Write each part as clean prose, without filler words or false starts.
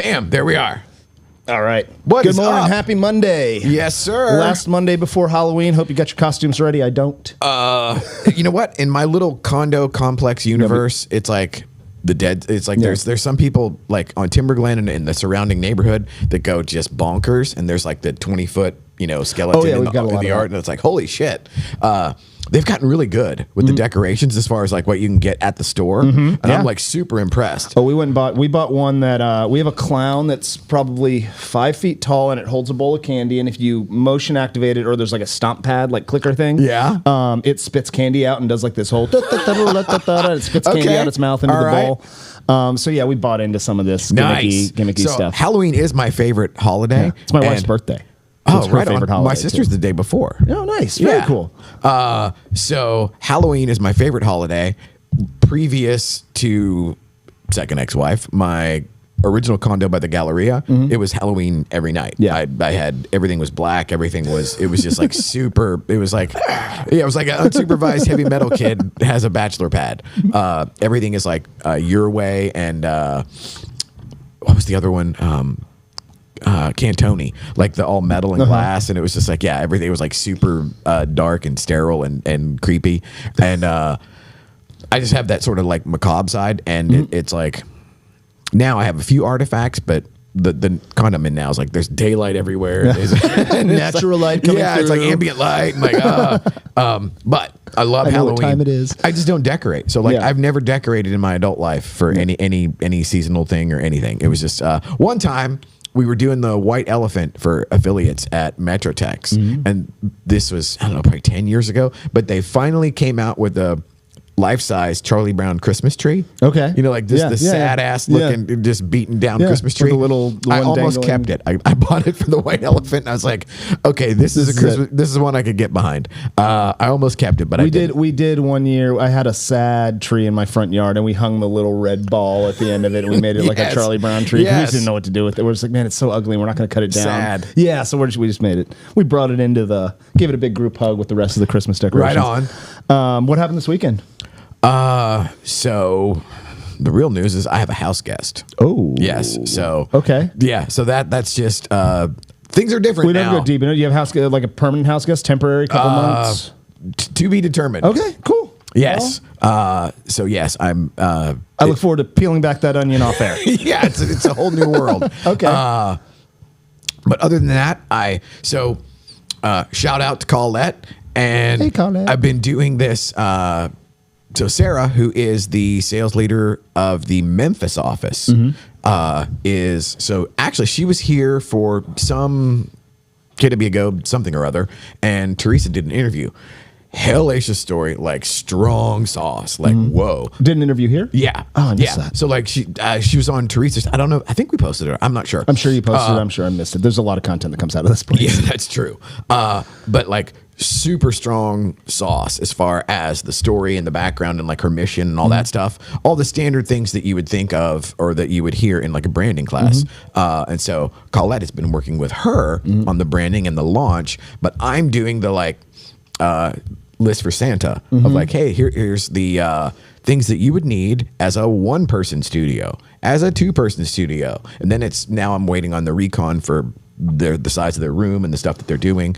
Bam! There we are. All right. What Good is morning. up? Happy Monday. Yes, sir. Last Monday before Halloween. Hope you got your costumes ready. I don't. You know what? In my little condo complex universe, it's like the dead. It's like there's some people like on Timberglen and in the surrounding neighborhood that go just bonkers, and there's like the 20-foot skeleton in the art, and it's like holy shit. They've gotten really good with the decorations as far as like what you can get at the store, and I'm like super impressed. Oh, we bought one that we have a clown that's probably 5 feet tall, and it holds a bowl of candy, and if you motion activate it, or there's like a stomp pad like clicker thing, it spits candy out and does like this whole it spits candy out its mouth into the bowl. So yeah, we bought into some of this gimmicky stuff. Halloween is my favorite holiday. Yeah. It's my wife's birthday. Oh, right on. My sister's the day before. Oh, nice. Very cool. So Halloween is my favorite holiday. Previous to second ex-wife, my original condo by the Galleria, it was Halloween every night. Yeah. I had, everything was black. It was just like super, it was like an unsupervised heavy metal kid has a bachelor pad. Everything is like Your Way and what was the other one? Cantoni, like the all metal and glass, and it was just like everything was like super dark and sterile and creepy, and I just have that sort of like macabre side, and it's like now I have a few artifacts, but the condo I'm in now is like there's daylight everywhere, natural light coming through. It's like ambient light, and like but I love Halloween. What time it is. I just don't decorate, so like I've never decorated in my adult life for any seasonal thing or anything. It was just one time. We were doing the white elephant for affiliates at Metrotex, and this was, I don't know, probably 10 years ago, but they finally came out with a life-size Charlie Brown Christmas tree. Okay. Like this, the sad-ass looking, just beaten down Christmas tree. I almost kept it. I bought it for the white elephant, and I was like, okay, this is a Christmas. This is one I could get behind. I almost kept it, but we did one year. I had a sad tree in my front yard, and we hung the little red ball at the end of it, and we made it like a Charlie Brown tree. We just didn't know what to do with it. We're just like, man, it's so ugly. We're not going to cut it down. Sad. Yeah, so we just made it. We brought it into gave it a big group hug with the rest of the Christmas decorations. Right on. What happened this weekend? So the real news is I have a house guest. Oh, yes. So okay, yeah. So that's just things are different. We now. never go deep. You have like a permanent house guest, temporary, couple months, to be determined. Okay, cool. Yes. So yes, I'm. I look forward to peeling back that onion off air. Yeah, it's a whole new world. Okay. But other than that, shout out to Colette. And hey, Colette. I've been doing this. So Sarah, who is the sales leader of the Memphis office, she was here for some KWGO something or other, and Teresa did an interview. Hellacious story, like strong sauce, like whoa. Did an interview here? Yeah. Oh, I missed that. So like she was on Teresa's. I don't know. I think we posted it. I'm not sure. I'm sure you posted it. I'm sure I missed it. There's a lot of content that comes out of this place. Yeah, that's true. But like super strong sauce as far as the story and the background and like her mission and all that stuff. All the standard things that you would think of or that you would hear in like a branding class. And so Colette has been working with her on the branding and the launch, but I'm doing the like list for Santa of like, hey, here's the things that you would need as a 1-person studio, as a 2-person studio. And then now I'm waiting on the recon for the size of their room and the stuff that they're doing.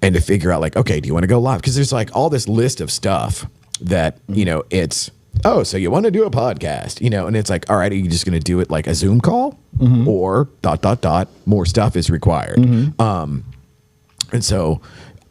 And to figure out like, okay, do you want to go live? Because there's like all this list of stuff that, it's, oh, so you want to do a podcast, and it's like, all right, are you just going to do it like a Zoom call or ... more stuff is required. And so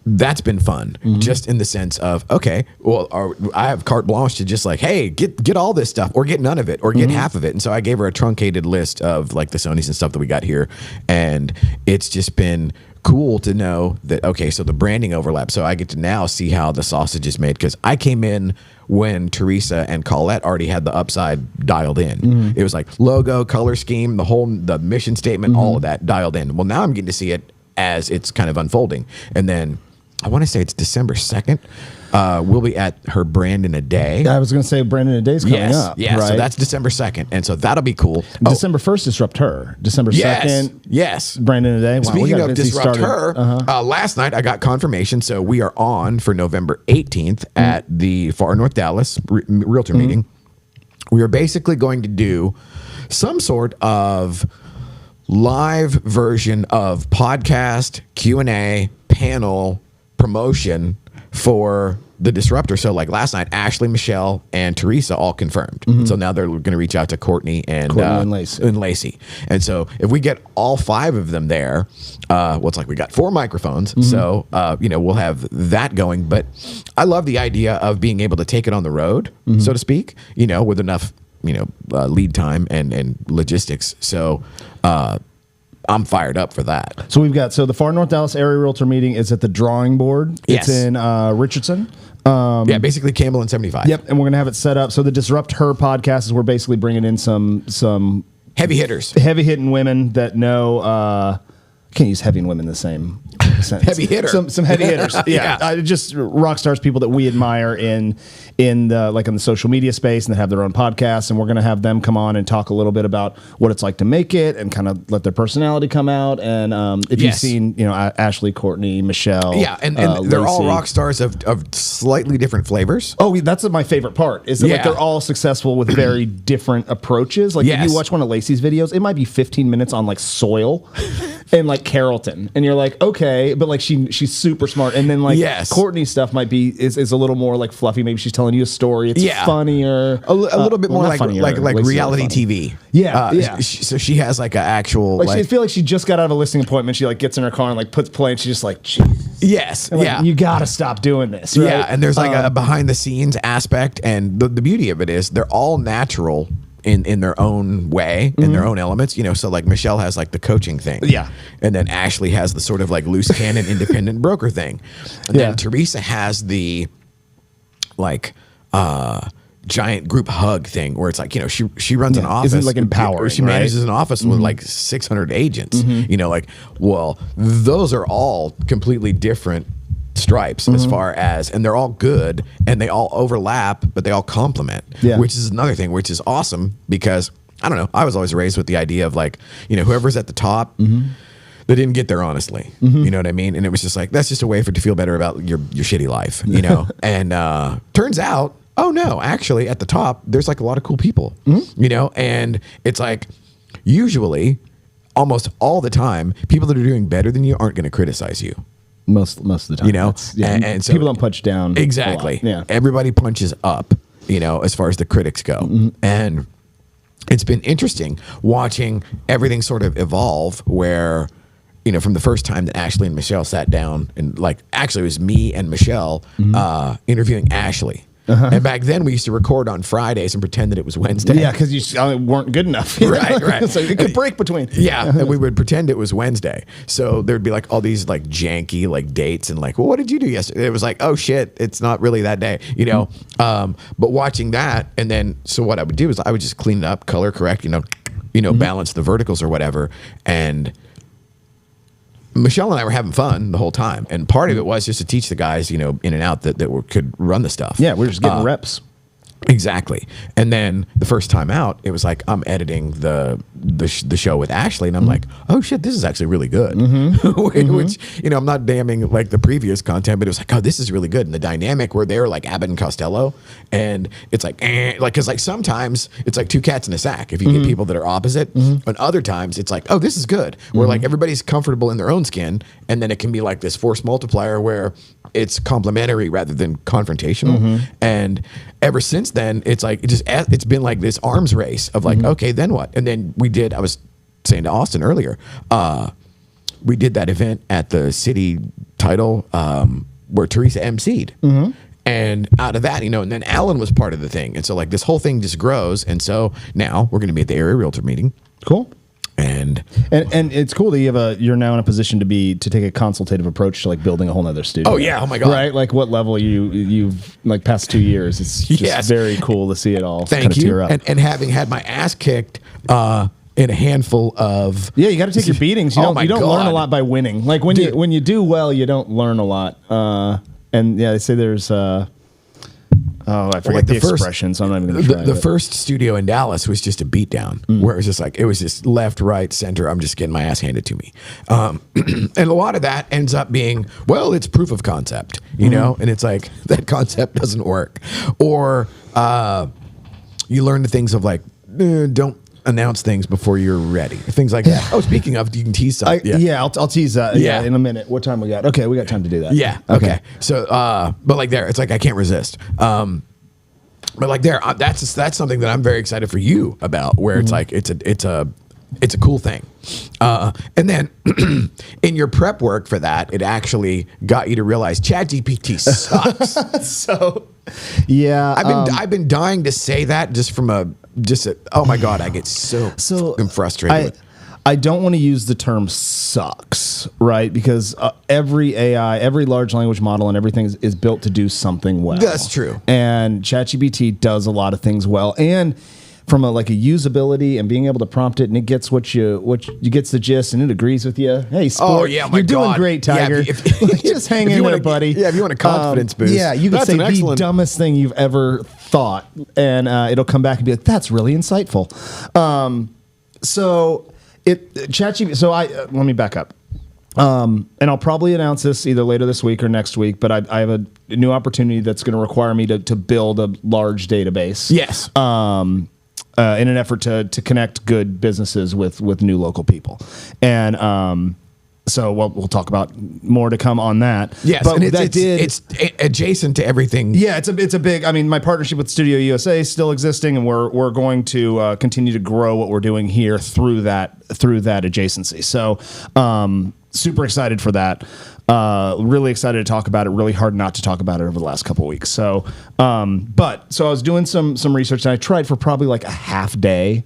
that's been fun, just in the sense of, okay, well, I have carte blanche to just like, hey, get all this stuff or get none of it or get half of it. And so I gave her a truncated list of like the Sonys and stuff that we got here. And it's just been cool to know that, okay, so the branding overlap. So I get to now see how the sausage is made, because I came in when Teresa and Colette already had the upside dialed in. It was like logo, color scheme, the mission statement, all of that dialed in. Well, now I'm getting to see it as it's kind of unfolding. And then I want to say it's December 2nd. We'll be at her Brand in a Day. I was going to say Brand in a Day is coming up. Yeah, right? So that's December 2nd. And so that'll be cool. December 1st, Disrupt Her. December 2nd. Yes. Brand in a Day. Wow, speaking of Disrupt Her, last night I got confirmation. So we are on for November 18th at the Far North Dallas Realtor meeting. We are basically going to do some sort of live version of podcast, Q&A, panel, promotion for the Disruptor. So like last night, Ashley, Michelle, and Teresa all confirmed. So now they're going to reach out to Courtney and Lacey. And so if we get all 5 of them there, it's like we got 4 microphones. So, we'll have that going. But I love the idea of being able to take it on the road, so to speak, with enough, lead time and logistics. So, I'm fired up for that. So we've got the Far North Dallas Area Realtor meeting is at the Drawing Board. Yes. It's in Richardson. Basically Campbell and 75. Yep, and we're gonna have it set up. So the Disrupt Her podcast is we're basically bringing in some heavy hitters, heavy hitting women that know. Can't use heavy and women in the same sentence. Heavy hitter. Some heavy hitters. Yeah. Just rock stars, people that we admire in the social media space and that have their own podcasts. And we're going to have them come on and talk a little bit about what it's like to make it and kind of let their personality come out. And if you've seen, Ashley, Courtney, Michelle. Yeah. And they're all rock stars of slightly different flavors. Oh, that's my favorite part is that like they're all successful with very different approaches. Like if you watch one of Lacey's videos, it might be 15 minutes on like soil and like Carrollton. And you're like, okay, but like she's super smart. And then like Courtney's stuff might be is a little more like fluffy. Maybe she's telling you a story. It's funnier. A little bit more like reality TV. So she has like an actual I feel like she just got out of a listing appointment. She like gets in her car and like puts play and she's just like, Jesus. Yes. Like, you gotta stop doing this. Right? Yeah. And there's like a behind the scenes aspect, and the beauty of it is they're all natural in their own way, in their own elements, so like Michelle has like the coaching thing. Yeah. And then Ashley has the sort of like loose cannon independent broker thing. And then Teresa has the like giant group hug thing where it's like, she runs an office. Isn't like empowering. She manages an office with like 600 agents, those are all completely different stripes as far as, and they're all good and they all overlap, but they all complement, which is another thing, which is awesome because I don't know. I was always raised with the idea of like, whoever's at the top, they didn't get there honestly. You know what I mean? And it was just like, that's just a way for it to feel better about your shitty life, and turns out, oh no, actually at the top, there's like a lot of cool people, and it's like usually almost all the time, people that are doing better than you aren't going to criticize you. Most of the time, and so people don't punch down. Exactly. Yeah, everybody punches up. As far as the critics go, and it's been interesting watching everything sort of evolve. Where, from the first time that Ashley and Michelle sat down, and like actually it was me and Michelle interviewing Ashley. And back then we used to record on Fridays and pretend that it was Wednesday. Yeah, because you weren't good enough. Right. So it could break between. Yeah, and we would pretend it was Wednesday. So there'd be like all these like janky like dates and like, well, what did you do yesterday? It was like, oh shit, it's not really that day, But watching that, and then so what I would do is I would just clean it up, color correct, balance the verticals or whatever, and Michelle and I were having fun the whole time, and part of it was just to teach the guys, in and out that could run the stuff. Yeah, we're just getting reps. Exactly. And then the first time out, it was like I'm editing the show with Ashley, and I'm like, oh shit, this is actually really good. Which I'm not damning like the previous content, but it was like, oh, this is really good. And the dynamic where they're like Abbott and Costello, and it's like, because like sometimes it's like two cats in a sack if you get people that are opposite, and other times it's like, oh, this is good, where like everybody's comfortable in their own skin, and then it can be like this force multiplier where it's complementary rather than confrontational. And ever since then, it's like it's been like this arms race of like, okay, then what? And then I was saying to Austin earlier, we did that event at the city title where Teresa emceed. And out of that, and then Alan was part of the thing. And so like this whole thing just grows. And so now we're going to be at the area realtor meeting. Cool. And it's cool that you're now in a position to take a consultative approach to like building a whole nother studio. Oh yeah, oh my god, right? Like what level you've like past 2 years. It's just very cool to see it all. Thank you. Tear up. And having had my ass kicked in a handful of you got to take your beatings. You don't learn a lot by winning. Like when you do well, you don't learn a lot. And they say there's. I forget the expression, so I'm not even going to try. The first studio in Dallas was just a beatdown, where it was just like, it was just left, right, center. I'm just getting my ass handed to me. And a lot of that ends up being, well, it's proof of concept, and it's like, that concept doesn't work. Or you learn the things of like, don't, announce things before you're ready. Things like that. Oh, speaking of, you can tease something. I'll tease that in a minute. What time we got? Okay, we got time to do that. Yeah. Okay. So, but like there, it's like I can't resist. But like there, that's something that I'm very excited for you about. Where it's like it's a cool thing. And then in your prep work for that, it actually got you to realize ChatGPT sucks. So, yeah, I've been dying to say that just from oh my God, I get so frustrated. I don't want to use the term sucks, right? Because every AI, every large language model and everything is built to do something well. That's true. And ChatGPT does a lot of things well. And from a usability and being able to prompt it, and it gets what you gets the gist, and it agrees with you. Hey, sport, you're doing great, Tiger. Yeah, just hang in there, buddy. Yeah, if you want a confidence boost. Yeah, you can say the dumbest thing you've ever thought, and it'll come back and be like, "That's really insightful." So ChatGPT. So let me back up. And I'll probably announce this either later this week or next week, but I have a new opportunity that's going to require me to build a large database. Yes. In an effort to connect good businesses with new local people. And so we'll talk about more to come on that. Yes, but and it's adjacent to everything. Yeah, it's a big. I mean, my partnership with Studio USA is still existing, and we're going to continue to grow what we're doing here through that adjacency. So super excited for that. Really excited to talk about it. Really hard not to talk about it over the last couple of weeks. So, so I was doing some research, and I tried for probably like a half day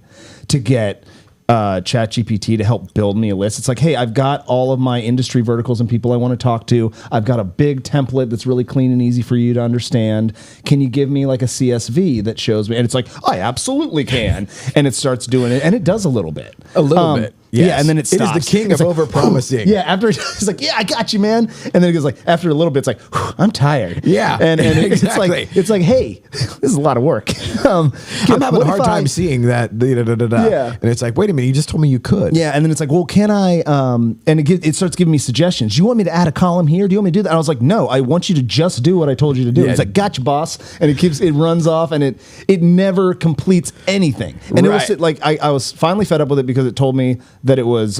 to get ChatGPT to help build me a list. It's like, hey, I've got all of my industry verticals and people I want to talk to. I've got a big template that's really clean and easy for you to understand. Can you give me like a CSV that shows me? And it's like, I absolutely can. And it starts doing it, and it does a little bit. A little bit. Yes. Yeah, and then it stops. It is the king of overpromising. Yeah, after it's like, yeah, I got you, man. And then it goes like, after a little bit, it's like, I'm tired. Yeah, and exactly. it's like, hey, this is a lot of work. I'm having a hard time seeing that. Yeah, and it's like, wait a minute, you just told me you could. Yeah, and then it's like, well, can I? And it starts giving me suggestions. Do you want me to add a column here? Do you want me to do that? And I was like, no, I want you to just do what I told you to do. Yeah. It's like, gotcha, boss. And it runs off, and it never completes anything. And it was like, I was finally fed up with it because it told me that it was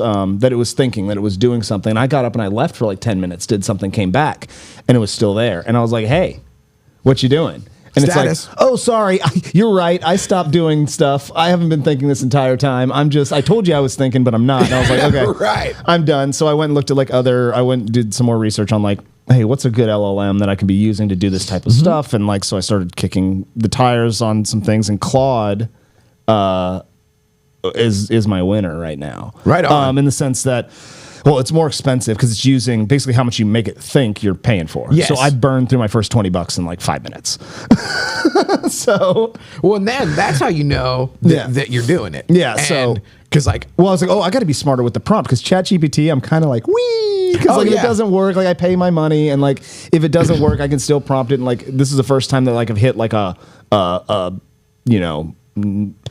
thinking, that it was doing something. And I got up and I left for like 10 minutes, did something, came back, and it was still there. And I was like, hey, what you doing? And Status. It's like, oh, sorry, you're right. I stopped doing stuff. I haven't been thinking this entire time. I told you I was thinking, but I'm not. And I was like, okay, right. I'm done. So I went and looked at I went and did some more research on like, hey, what's a good LLM that I can be using to do this type of stuff? And like, so I started kicking the tires on some things, and Claude, is my winner right now. Right on. In the sense that, well, it's more expensive because it's using basically how much you make it think you're paying for. Yes. So I burned through my first $20 in like 5 minutes. Well, and then that's how you know that you're doing it. Yeah. Because I was like, I got to be smarter with the prompt, because ChatGPT, I'm kind of like, because if it doesn't work, like I pay my money, and like if it doesn't work, I can still prompt it. And like this is the first time that like I've hit like a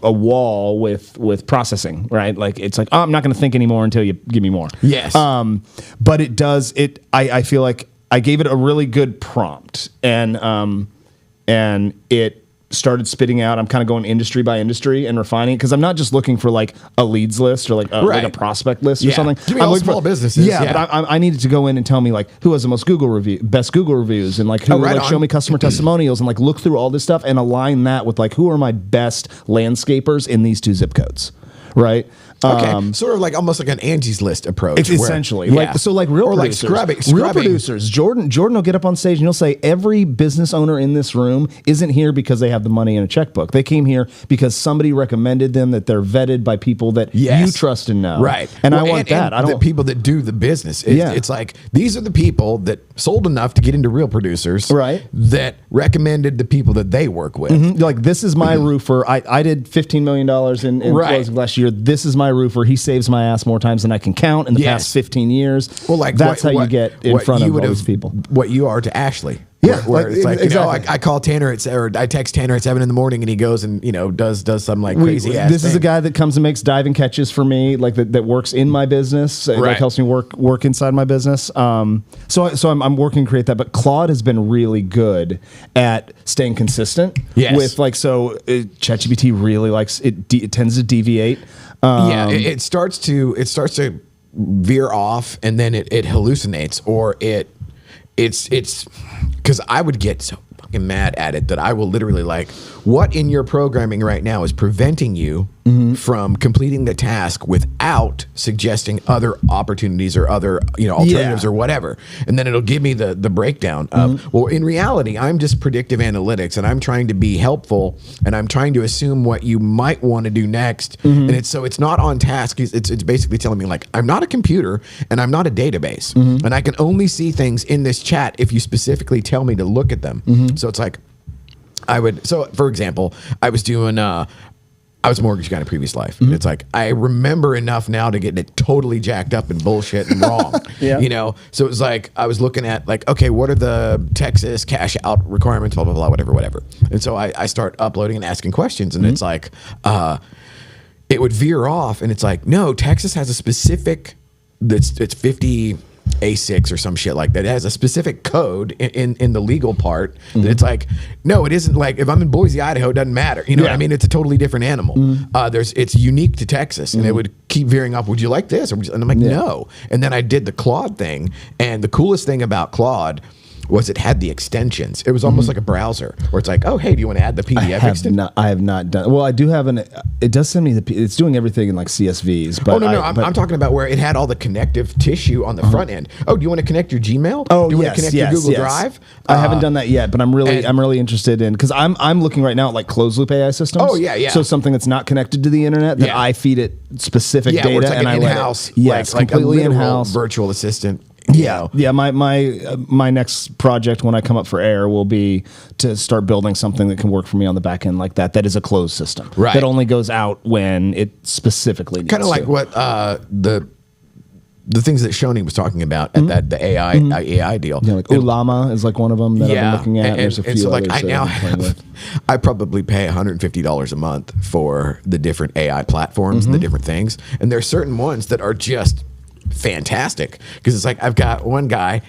wall with processing, right? Like it's like, I'm not going to think anymore until you give me more. Yes. But it does it. I feel like I gave it a really good prompt, and it started spitting out. I'm kind of going industry by industry and refining it, because I'm not just looking for like a leads list or like a prospect list or something. Give me all small businesses. Yeah, but I needed to go in and tell me like who has the most best Google reviews, and like who show me customer testimonials, and like look through all this stuff and align that with like who are my best landscapers in these 2 zip codes, right? Okay, sort of like almost like an Angie's List approach. Essentially. Like real or producers. Like scrubbing. Real producers. Jordan will get up on stage and he'll say, every business owner in this room isn't here because they have the money in a checkbook. They came here because somebody recommended them, that they're vetted by people that you trust and know. Right. And I want that. I don't the people that do the business. It's like, these are the people that sold enough to get into real producers. Right. That recommended the people that they work with. Mm-hmm. Like, this is my roofer. I did $15 million in closing last year. This is my roofer. He saves my ass more times than I can count in the past 15 years. Well, like that's how you get in front of all these people. What you are to Ashley. Yeah, where it's like, exactly. I call Tanner or I text Tanner at 7 a.m. and he goes and, does some like crazy ass This is a thing. guy that comes and makes diving catches for me, like that works in my business, Right. like helps me work inside my business. So I'm working to create that, but Claude has been really good at staying consistent. Yes. With ChatGPT really likes it. It tends to deviate. It starts to veer off, and then it hallucinates, or it's because I would get so fucking mad at it that I will literally like, what in your programming right now is preventing you from completing the task without suggesting other opportunities or other alternatives or whatever, and then it'll give me the breakdown of well, in reality I'm just predictive analytics and I'm trying to be helpful and I'm trying to assume what you might want to do next, and it's not on task. It's basically telling me like, I'm not a computer and I'm not a database, and I can only see things in this chat if you specifically tell me to look at them. So it's like for example, I was doing I was a mortgage guy in a previous life. And it's like, I remember enough now to get it totally jacked up and bullshit and wrong. So it was like, I was looking at like, okay, what are the Texas cash out requirements, blah, blah, blah, whatever. And so I start uploading and asking questions, and it's like, it would veer off, and it's like, no, Texas has a specific, it's 50 A6 or some shit like that. It has a specific code in the legal part that it's like, no, it isn't. Like if I'm in Boise, Idaho, it doesn't matter. You know what I mean? It's a totally different animal. It's unique to Texas, and it would keep veering off. Would you like this? And I'm like, no. And then I did the Claude thing, and the coolest thing about Claude was it had the extensions. It was almost like a browser where it's like, oh, hey, do you want to add the PDF extension? I have not done. Well, I do have it does send me it's doing everything in like CSVs. But I'm talking about where it had all the connective tissue on the front end. Oh, do you want to connect your Gmail? Oh, do you want to connect your Google Drive? I haven't done that yet, but I'm really interested in, because I'm looking right now at like closed loop AI systems. Oh yeah. So something that's not connected to the internet that I feed it specific data, where it's like and an I in-house, like completely a in-house virtual assistant. Yeah. My next project when I come up for air will be to start building something that can work for me on the back end like that. That is a closed system that only goes out when it specifically needs kind of like what the things that Shoni was talking about at the AI deal. Yeah, like Ulama is like one of them that I've been looking at. There's a few so like others I now have, I probably pay $150 a month for the different AI platforms and the different things, and there's certain ones that are just fantastic, because it's like I've got one guy,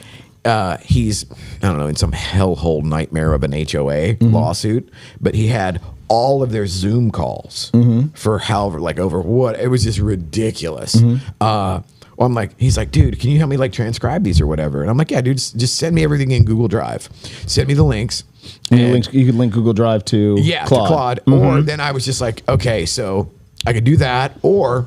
he's I don't know, in some hellhole nightmare of an HOA lawsuit, but he had all of their Zoom calls for however, like over what, it was just ridiculous. Well, I'm like, he's like, dude, can you help me like transcribe these or whatever? And I'm like, yeah, dude, just send me everything in Google Drive. Send me the links. And you could link Google Drive to Claude. To Claude. Or then I was just like, okay, so I could do that, or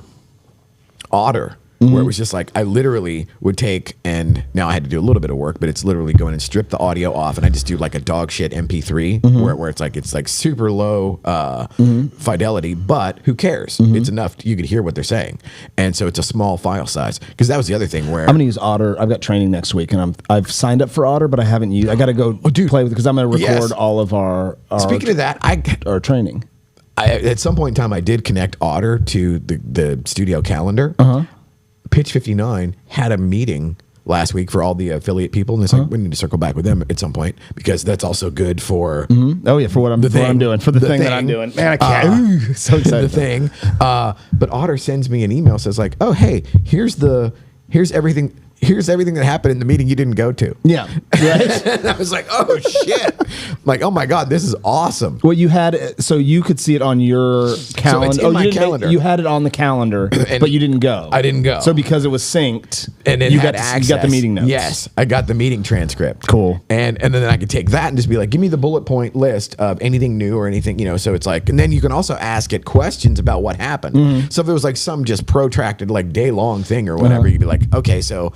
Otter. Where it was just like, I literally would take, and now I had to do a little bit of work, but it's literally going and strip the audio off, and I just do like a dog shit MP3 where it's like super low fidelity, but who cares? It's enough, you could hear what they're saying. And so it's a small file size, because that was the other thing where I'm going to use Otter. I've got training next week, and I've signed up for Otter, but I haven't used. I got to go play with it, because I'm going to record all of our Speaking of that, our training. At some point in time, I did connect Otter to the studio calendar. Pitch 59 had a meeting last week for all the affiliate people, and it's like, we need to circle back with them at some point, because that's also good for oh yeah, for what I'm doing, for the thing that I'm doing. Man, I can't. So excited. The thing, but Otter sends me an email, says like, oh hey, here's everything that happened in the meeting you didn't go to. Yeah. Right. And I was like, oh shit. I'm like, oh my God, this is awesome. Well, you had, so you could see it on your calendar. So it's in my calendar. You had it on the calendar, but you didn't go. I didn't go. So because it was synced, and then you got the meeting notes. Yes, I got the meeting transcript. Cool. And then I could take that and just be like, give me the bullet point list of anything new or anything, so it's like, and then you can also ask it questions about what happened. So if it was like some just protracted like day long thing or whatever, you'd be like, okay, so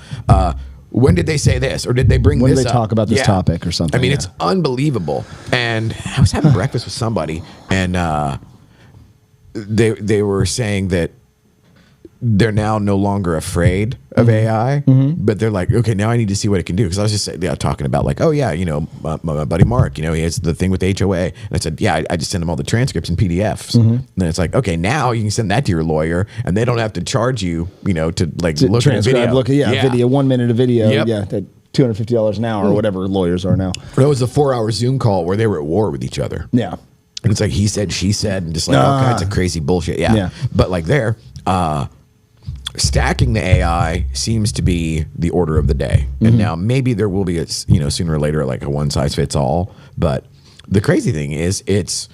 when did they say this, or did they bring when this did they up? talk about this topic or something? I mean, it's unbelievable. And I was having breakfast with somebody, and they were saying that they're now no longer afraid of AI, but they're like, okay, now I need to see what it can do. Because I was just talking about like, oh yeah, my buddy Mark, he has the thing with HOA, and I said, yeah, I just send him all the transcripts and PDFs. And then it's like, okay, now you can send that to your lawyer, and they don't have to charge you, to look at a video. Video, 1 minute of video. Yep. Yeah. $250 an hour or whatever lawyers are now. That was a 4-hour Zoom call where they were at war with each other. Yeah. And it's like he said, she said, and just like all kinds of crazy bullshit. Yeah. But like there, stacking the AI seems to be the order of the day. And now maybe there will be a, sooner or later, like a one size fits all. But the crazy thing is it's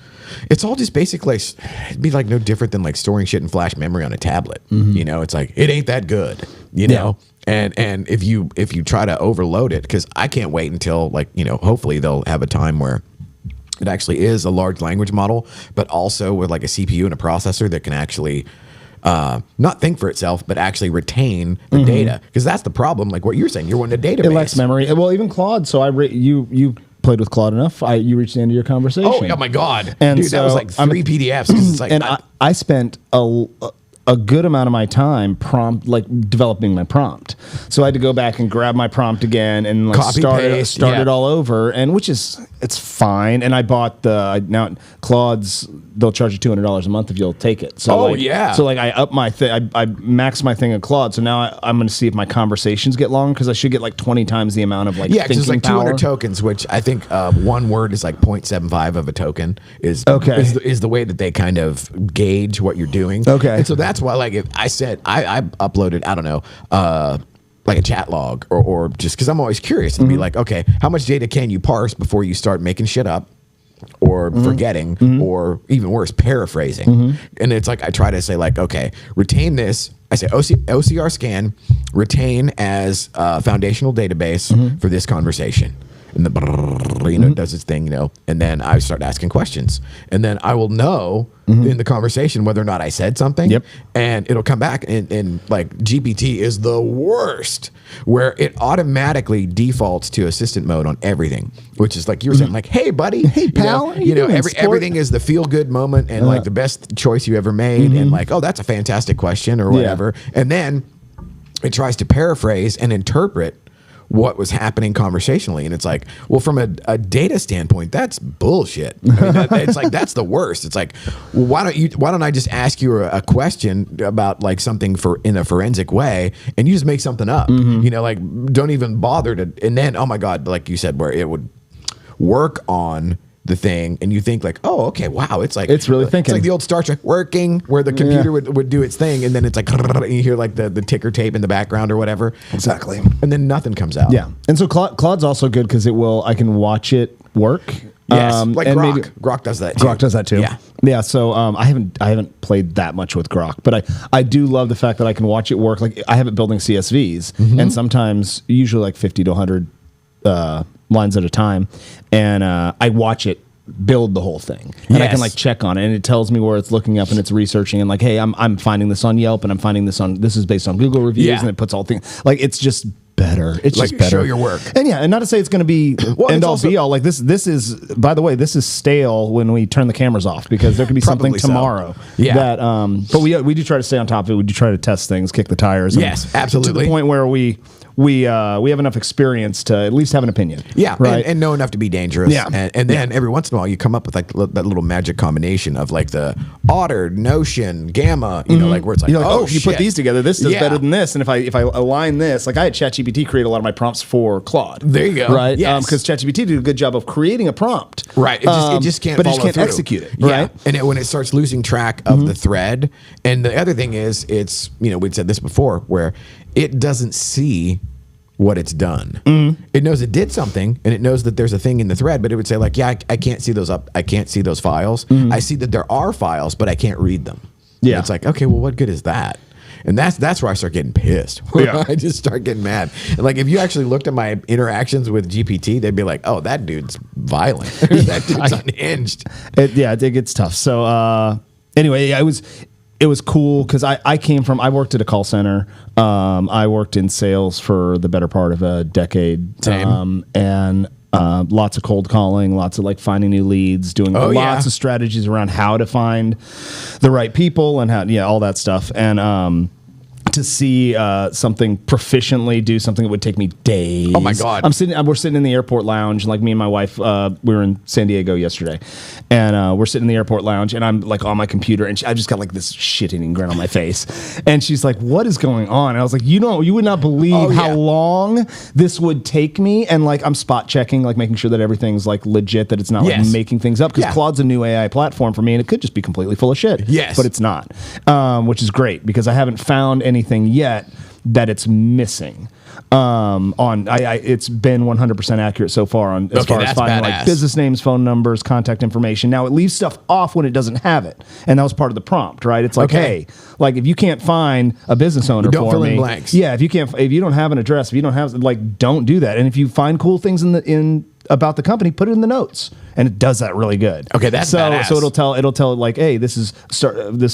all just basically, it'd be like no different than like storing shit in flash memory on a tablet. It's like, it ain't that good, know? And if you try to overload it, because I can't wait until like, hopefully they'll have a time where it actually is a large language model, but also with like a CPU and a processor that can actually not think for itself, but actually retain the data. Because that's the problem. Like what you're saying, you're wanting a database. It lacks memory. Well, even Claude. So you played with Claude enough. You reached the end of your conversation. Oh my God. And dude, so that was like 3 PDFs. 'Cause it's like, and I spent a good amount of my time developing my prompt. So I had to go back and grab my prompt again and like start it all over, and it's fine. And I bought now Claude's, they'll charge you $200 a month if you'll take it. So So like I up my thing, I maxed my thing at Claude. So now I'm going to see if my conversations get long, because I should get like 20 times the amount of like thinking it's like 200 power. tokens, which I think one word is like 0.75 of a token is the way that they kind of gauge what you're doing. Okay. And so that's why, like, if I said I uploaded, I don't know, like a chat log or just because I'm always curious and be like, okay, how much data can you parse before you start making shit up or forgetting or even worse, paraphrasing? And it's like I try to say like, okay, retain this. I say OCR scan, retain as a foundational database for this conversation. And the does its thing, and then I start asking questions, and then I will know in the conversation whether or not I said something. And it'll come back, and like GPT is the worst, where it automatically defaults to assistant mode on everything, which is like you were saying, like, hey buddy, hey pal, everything is the feel good moment and like the best choice you ever made, and like, oh, that's a fantastic question or whatever, and then it tries to paraphrase and interpret what was happening conversationally, and it's like, well, from a data standpoint, that's bullshit. I mean, it's like that's the worst. It's like, well, why don't I just ask you a question about like something in a forensic way, and you just make something up, like don't even bother to, and then oh my God, like you said, where it would work on the thing, and you think like, oh, okay, wow, it's really thinking. It's like the old Star Trek working, where the computer would do its thing, and then it's like, and you hear like the ticker tape in the background or whatever. Exactly. And then nothing comes out. Yeah. And so Claude's also good because I can watch it work. Yes, like Grok. Grok does that too. Grok does that too. Yeah. Yeah. So I haven't played that much with Grok, but I do love the fact that I can watch it work. Like I have it building CSVs, and sometimes usually like 50 to 100 lines at a time, and I watch it build the whole thing, and I can like check on it, and it tells me where it's looking up, and it's researching, and like, hey, I'm finding this on Yelp, and I'm finding this is based on Google reviews, and it puts all things like, it's just better. It's like, just better. Show your work. And not to say it's going to be end all be all. Like this is, by the way, this is stale when we turn the cameras off, because there could be something tomorrow. That but we do try to stay on top of it. We do try to test things, kick the tires. Yes, absolutely. To the point where we have enough experience to at least have an opinion. Yeah, right. And know enough to be dangerous. Yeah, and then every once in a while you come up with like that little magic combination of like the Otter, Notion, Gamma. Like where it's like, if you put these together, this does better than this. And if I align this, like I had ChatGPT create a lot of my prompts for Claude. There you go. Right. Because ChatGPT did a good job of creating a prompt. Right. It just can't. But it just can't through. execute it. Yeah. Right. And when it starts losing track of the thread, and the other thing is, it's we'd said this before, where it doesn't see what it's done. It knows it did something, and it knows that there's a thing in the thread, but it would say like, yeah, I can't see those I can't see those files. I see that there are files, but I can't read them. Yeah. And it's like, okay, well, what good is that? And that's where I start getting pissed. I just start getting mad. And like, if you actually looked at my interactions with GPT, they'd be like, oh, that dude's violent. That dude's unhinged. It gets tough. So anyway, it was cool because I worked at a call center. I worked in sales for the better part of a decade. Same. And lots of cold calling, lots of like finding new leads, doing lots of strategies around how to find the right people and how, all that stuff. And to see something proficiently do something that would take me days. Oh my God. We're sitting in the airport lounge, like me and my wife, we were in San Diego yesterday, and we're sitting in the airport lounge, and I'm like on my computer, and I just got like this shit-eating grin on my face, and she's like, "What is going on?" And I was like, "You would not believe how long this would take me," and like I'm spot checking, like making sure that everything's like legit, that it's not like making things up, because Claude's a new AI platform for me, and it could just be completely full of shit. Yes, but it's not, which is great because I haven't found anything yet that it's missing. It's been 100% accurate so far on as far as finding like business names, phone numbers, contact information. Now it leaves stuff off when it doesn't have it, and that was part of the prompt, right? It's like, hey, like if you can't find a business owner don't for fill me, in blanks. Yeah, if you don't have an address, if you don't have, like, don't do that. And if you find cool things in about the company, put it in the notes, and it does that really good. Okay, that's badass. So it'll tell like, hey, this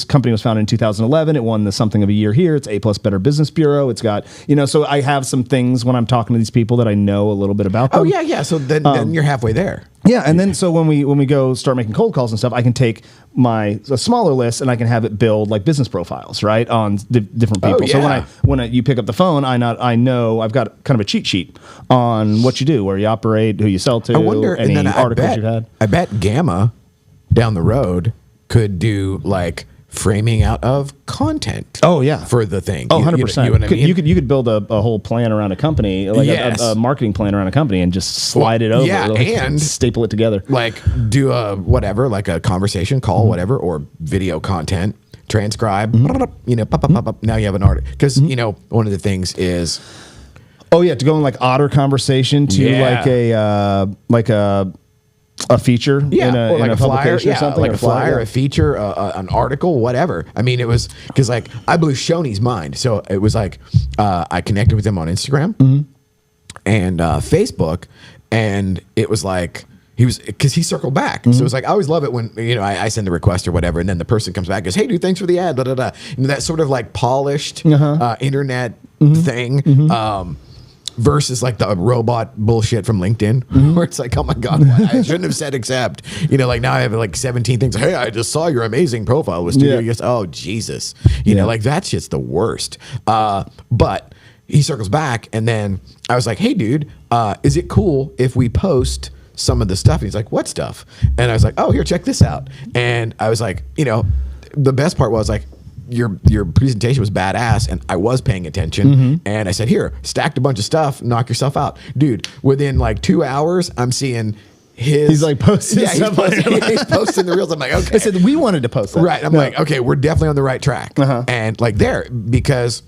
company was founded in 2011. It won the something of a year here. It's A+ Better Business Bureau. It's got, so I have some things when I'm talking to these people that I know a little bit about them. Oh yeah. So then you're halfway there. Yeah, and then so when we go start making cold calls and stuff, I can take a smaller list and I can have it build like business profiles, right, on different people. Oh, yeah. So when you pick up the phone, I know I've got kind of a cheat sheet on what you do, where you operate, who you sell to, I wonder, any and then articles you've had. I bet Gamma down the road could do like framing out of content. Oh yeah, for the thing. Oh, 100%. You know what I mean? You could build a whole plan around a company, like a marketing plan around a company, and just slide it over. Yeah, like, and staple it together. Like do a whatever, like a conversation call, whatever, or video content. Transcribe. Pop. Now you have an article, because one of the things is. Oh yeah, to go in like otter conversation to like a feature in a publication or something, like a flyer, a feature, an article, whatever. I mean, it was because like I blew Shoney's mind. So it was like I connected with him on Instagram and Facebook, and it was like because he circled back. So it was like I always love it when I send a request or whatever, and then the person comes back and goes, "Hey, dude, thanks for the ad." Da da da. That sort of like polished internet thing. Versus like the robot bullshit from LinkedIn, where it's like, oh my God, I shouldn't have said accept. Like now I have like 17 things. Hey, I just saw your amazing profile with Studio. Oh Jesus, like that's just the worst. But he circles back, and then I was like, hey, dude, is it cool if we post some of the stuff? And he's like, what stuff? And I was like, oh, here, check this out. And I was like, the best part was like, your presentation was badass, and I was paying attention, and I said, here, stacked a bunch of stuff, knock yourself out. Dude, within like 2 hours, I'm seeing he's like posting stuff. He's posting the reels. I'm like, okay. I said, we wanted to post that. Right. I'm like, okay, we're definitely on the right track. And like because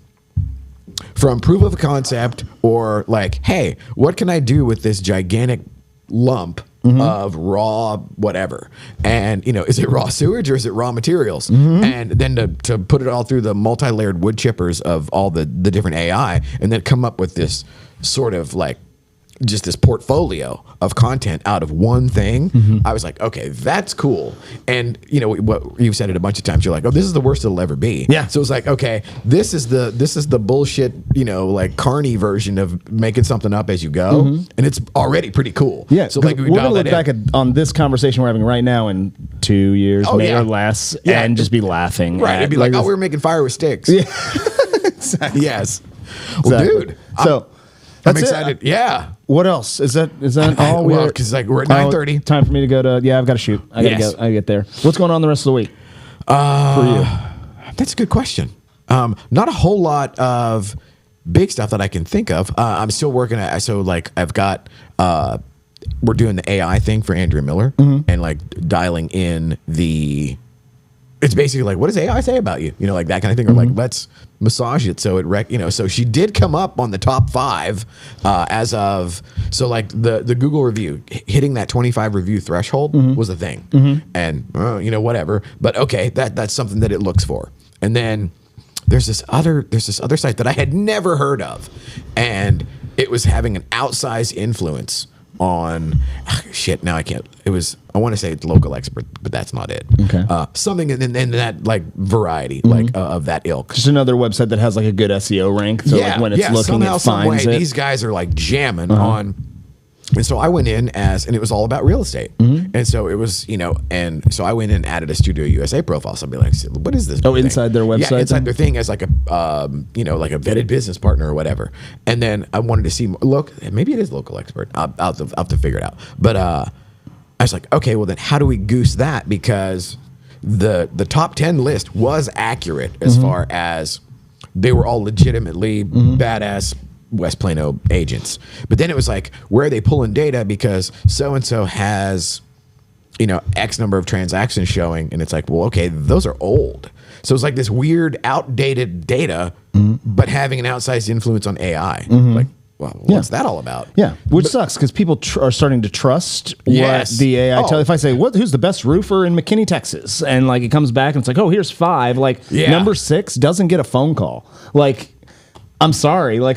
from proof of concept, or like, hey, what can I do with this gigantic lump of raw whatever, and is it raw sewage or is it raw materials, and then to put it all through the multi-layered wood chippers of all the different AI, and then come up with this sort of like just this portfolio of content out of one thing. I was like, okay, that's cool. And what you've said it a bunch of times, you're like, oh, this is the worst it'll ever be. Yeah. So it's like, okay, this is the bullshit, like carny version of making something up as you go, and it's already pretty cool. Yeah. So like we're gonna look back on this conversation we're having right now in 2 years, maybe or less, and just be laughing. Right. It'd be like, oh, we were making fire with sticks. Yeah. Exactly. Yes. Well, dude. So. I'm excited. Yeah. What else? Is that all? Well, because like we're at 9:30. Time for me to go to. Yeah, I've got to shoot. I gotta go. I get there. What's going on the rest of the week for you? That's a good question. Not a whole lot of big stuff that I can think of. I'm still working at. So like I've got. We're doing the AI thing for Andrea Miller, and like dialing in the. It's basically like, what does AI say about you? Like that kind of thing. Or like, let's massage it so it so she did come up on the top 5 as of, so like the Google review, hitting that 25 review threshold was a thing. And, whatever. But okay, that's something that it looks for. And then there's this other site that I had never heard of. And it was having an outsized influence on now I can't. I want to say it's local expert, but that's not it. Okay. Something in that like variety, like of that ilk. Just another website that has like a good SEO rank. So like when it's looking, somehow, it finds it. These guys are like jamming on And so I went in and it was all about real estate. And so it was, and so I went in and added a Studio USA profile. So I'd be like, what is this? Oh, thing? inside their website? Yeah, inside their thing as like a, like a vetted business partner or whatever. And then I wanted to see, maybe it is local expert. I'll have to figure it out. But I was like, okay, well then how do we goose that? Because the top 10 list was accurate as far as they were all legitimately badass West Plano agents. But then it was like, where are they pulling data? Because so-and-so has, X number of transactions showing. And it's like, well, okay, those are old. So it's like this weird outdated data, but having an outsized influence on AI. Like, well, what's that all about? Yeah, which sucks because people are starting to trust what the AI tell. If I say, who's the best roofer in McKinney, Texas? And like it comes back and it's like, oh, here's 5. Like number 6 doesn't get a phone call. Like, I'm sorry. Like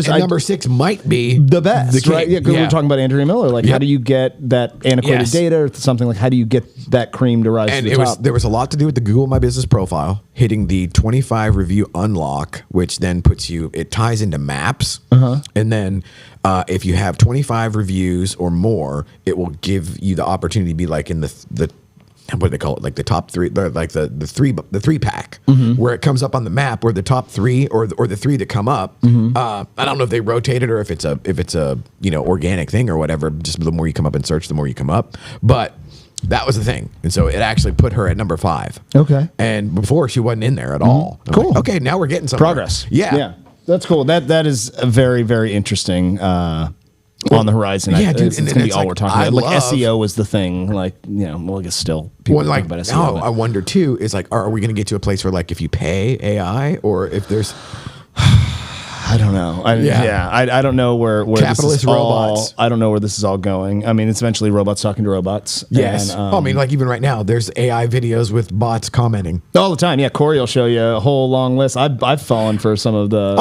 number 6 might be the best, right? Yeah, we were talking about Andrea Miller. Like, how do you get that antiquated data or something? Like, how do you get that cream to rise to the top? There was a lot to do with the Google My Business profile, hitting the 25 review unlock, which then it ties into maps. And then if you have 25 reviews or more, it will give you the opportunity to be like in the what do they call it? Like the top 3, like the 3 pack, where it comes up on the map, where the top 3 or the 3 that come up. I don't know if they rotate it or if it's a organic thing or whatever. Just the more you come up and search, the more you come up. But that was the thing, and so it actually put her at number 5. Okay, and before she wasn't in there at all. Cool. Like, okay, now we're getting some progress. Yeah, that's cool. That is a very, very interesting. On the horizon, dude, it's going to be all we're talking about. Like SEO is the thing. Like, well, I guess still people talk about SEO. Now I wonder too is like, are we going to get to a place where like if you pay AI or if there's I don't know. I don't know where capitalist this is robots. I don't know where this is all going. I mean, it's eventually robots talking to robots. Yes. And, I mean, like even right now, there's AI videos with bots commenting all the time. Yeah, Corey will show you a whole long list. I've fallen for some of the.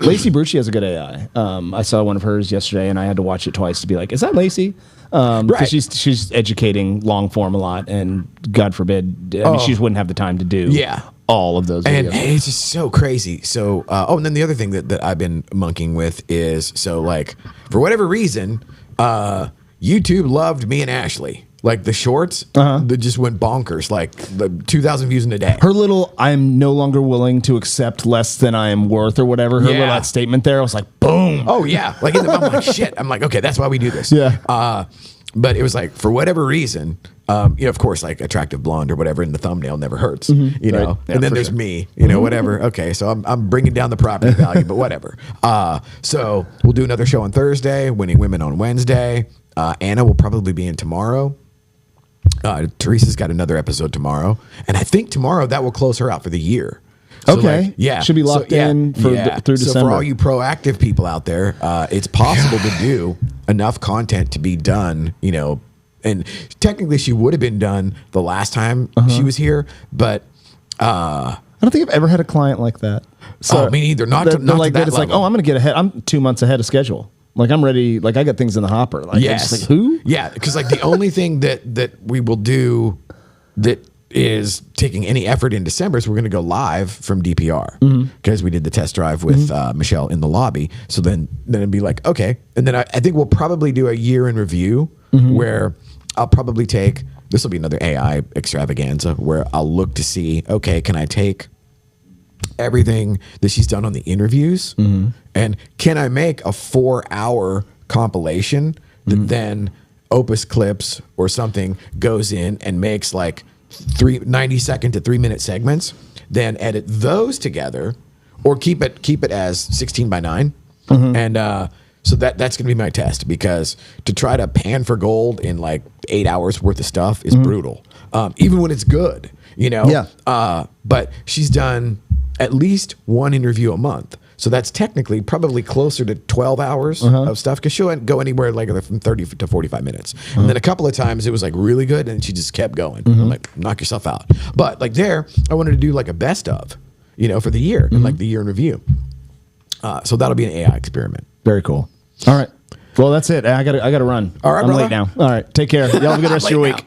Lacey Brucci has a good AI. I saw one of hers yesterday, and I had to watch it twice to be like, is that Lacey? Because she's educating long form a lot, and God forbid, I mean, she wouldn't have the time to do. All of those videos. And it's just so crazy. So, and then the other thing that I've been monkeying with is, so like, for whatever reason, YouTube loved me and Ashley. Like the shorts, that just went bonkers, like the 2,000 views in a day. Her little, I'm no longer willing to accept less than I am worth or whatever, her little that statement there, I was like, boom. Oh, yeah. Like, I'm like, shit. I'm like, okay, that's why we do this. Yeah. But it was like, for whatever reason, of course, like attractive blonde or whatever in the thumbnail never hurts, you know? Right. Yeah, and then there's me, whatever. Okay, so I'm bringing down the property value, but whatever. So we'll do another show on Thursday, Winning Women on Wednesday. Anna will probably be in tomorrow. Teresa's got another episode tomorrow. And I think tomorrow that will close her out for the year. So okay. Should be locked in through December. So for all you proactive people out there, it's possible to do enough content to be done, and technically she would have been done the last time she was here, but I don't think I've ever had a client like that. So me neither. Not like to that it's like, I'm going to get ahead. I'm 2 months ahead of schedule. Like I'm ready. Like I got things in the hopper. Like yes. Just like, who? Yeah, because like the only thing that we will do that is taking any effort in December is we're going to go live from DPR because we did the test drive with Michelle in the lobby. So then it'd be like, okay. And then I think we'll probably do a year in review where I'll probably take, this will be another AI extravaganza where I'll look to see, okay, can I take everything that she's done on the interviews and can I make a 4-hour compilation that then Opus Clips or something goes in and makes like 90-second to 3-minute segments, then edit those together or keep it as 16 by 9. And so that's going to be my test, because to try to pan for gold in like 8 hours worth of stuff is brutal. Even when it's good, but she's done at least one interview a month. So that's technically probably closer to 12 hours of stuff, because she'll go anywhere like from 30 to 45 minutes. And then a couple of times it was like really good and she just kept going. I'm like, knock yourself out. But like there, I wanted to do like a best of, for the year and like the year in review. So that'll be an AI experiment. Very cool. All right. Well, that's it. I gotta run. All right, I'm brother. late now. All right. Take care. Y'all have a good rest of your week. Now.